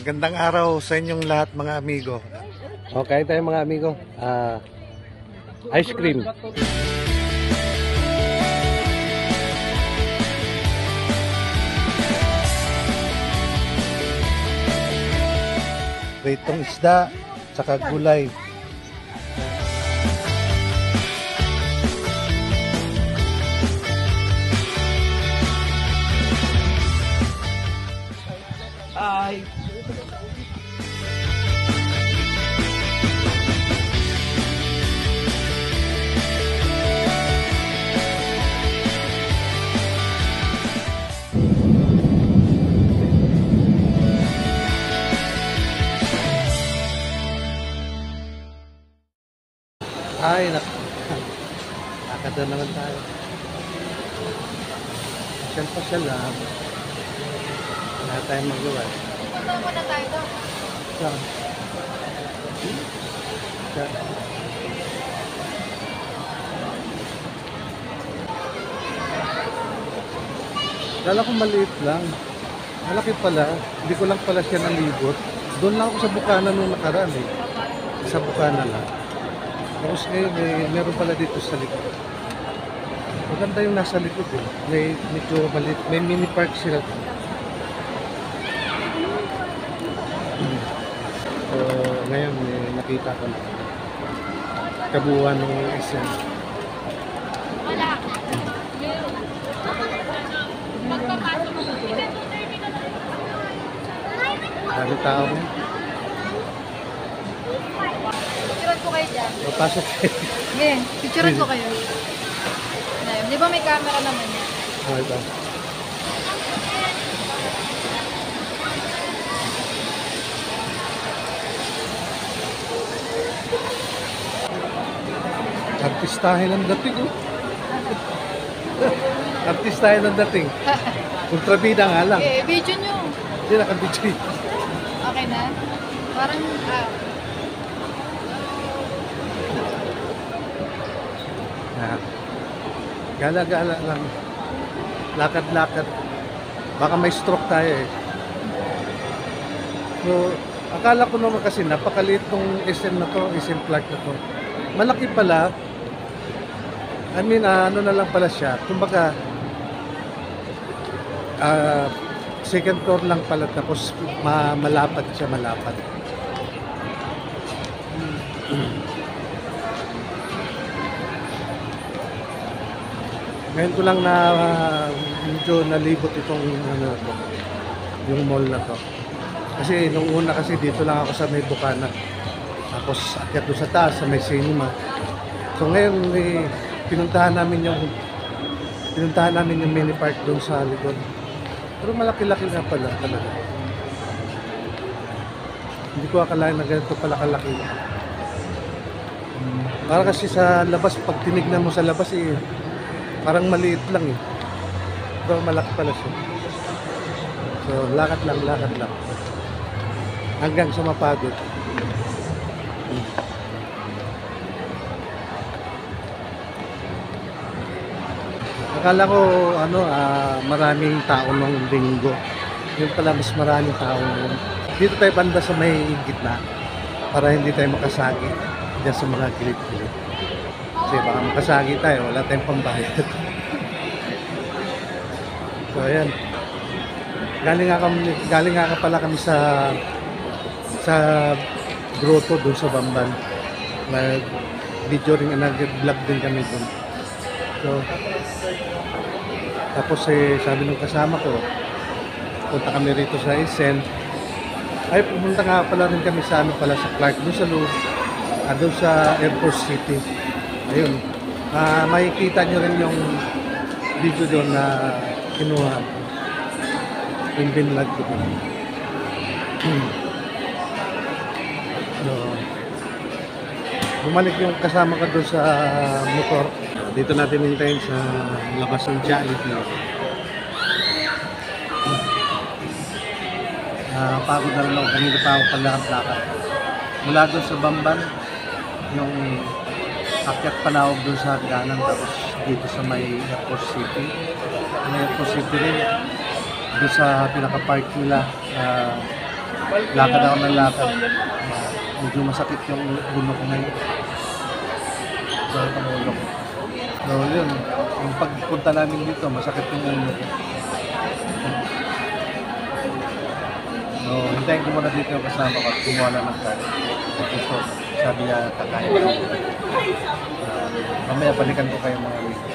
Magandang araw sa inyong lahat mga amigo. Okay tayo mga amigo. Ice cream. Pritong isda, saka gulay. Ay. Ay, nakakada naman tayo. Pasyal lang. Wala tayong magawa. Punta muna tayo doon. Saan? Saan? Kala ko maliit lang. Malaki pala. Hindi ko lang pala siya nalibot. Doon lang ako sa Bukana nung nakaraan eh. Sa Bukana lang. Tapos ngayon meron pala dito sa likod. Maganda yung nasa likod eh. May medyo maliit. May mini park sila. So ngayon nakita ko na kabuuan ng isang. Wala. Dami tao mo. Picturean ko kayo dyan. Papasok kayo. Sige, picturean ko kayo. Ayun, di ba may camera naman yan? Oh, ito. Artistahin ang dating oh. Artistahin ang dating. Ultrabida nga lang. Eh, video nyo. Hindi nakabidyo. Okay na? Parang, Gala-gala lang. Lakad-lakad. Baka may stroke tayo eh. So, akala ko naman kasi napakaliit tong SM na to, SM Clark na to. Malaki pala. I mean, ano na lang pala siya. Kumbaga, second floor lang pala tapos malapad siya, malapad. Ngayon ko lang na medyo nalibot itong ano to, yung mall na to. Kasi nung una kasi dito lang ako sa may Bukana. Tapos akyat doon sa taas sa may cinema. So ngayon pinuntahan namin yung mini park doon sa likod. Pero malaki-laki nga pala talaga. Hindi ko akalain na ganito pala kalaki. Para kasi sa labas, pag tinignan mo sa labas parang maliit lang eh. Pero malaki pala siya. So lakad lang. Hanggang sa mapagod. Akala ko maraming tao nung linggo. Yun pala mas maraming tao ngayon. Dito tayo banda sa may gitna para hindi tayo makasagi diyan sa mga gilid-gilid. Kasi baka makasagi tayo, wala tayong pambayad. So ayan. Galing nga pala kami sa grotto doon sa Bamban. Nag-video rin, nag-vlog din kami doon. So tapos sabi nung kasama ko, punta kami rito sa Isen. Ay, pumunta nga pala rin kami sa sa Clark, doon sa doon sa Airport City. Ayun. Makikita nyo rin yung video doon na kinuha. Yung binlag ko doon. So, bumalik yung kasama ko doon sa motor. Dito natin hintayin sa labas ng Jollibee. Pagod na rin ako. Kanina pa ako palakad-lakad. Mula doon sa Bamban, yung akyat panawag doon sa hagdanan, tapos dito sa may Airport City. May Airport City rin. Doon sa pinaka-park nila, lakad ako ng lakad. Medyo masakit yung ulo ko ngayon. Masakit ang ulo ko. So yun, yung pagpunta namin dito, masakit yung ulo ko. So, hintayin ko muna dito yung kasama ko at kumuha lang ng card. Gusto, sabi niya, kakain. Mamaya balikan ko kayo mga week.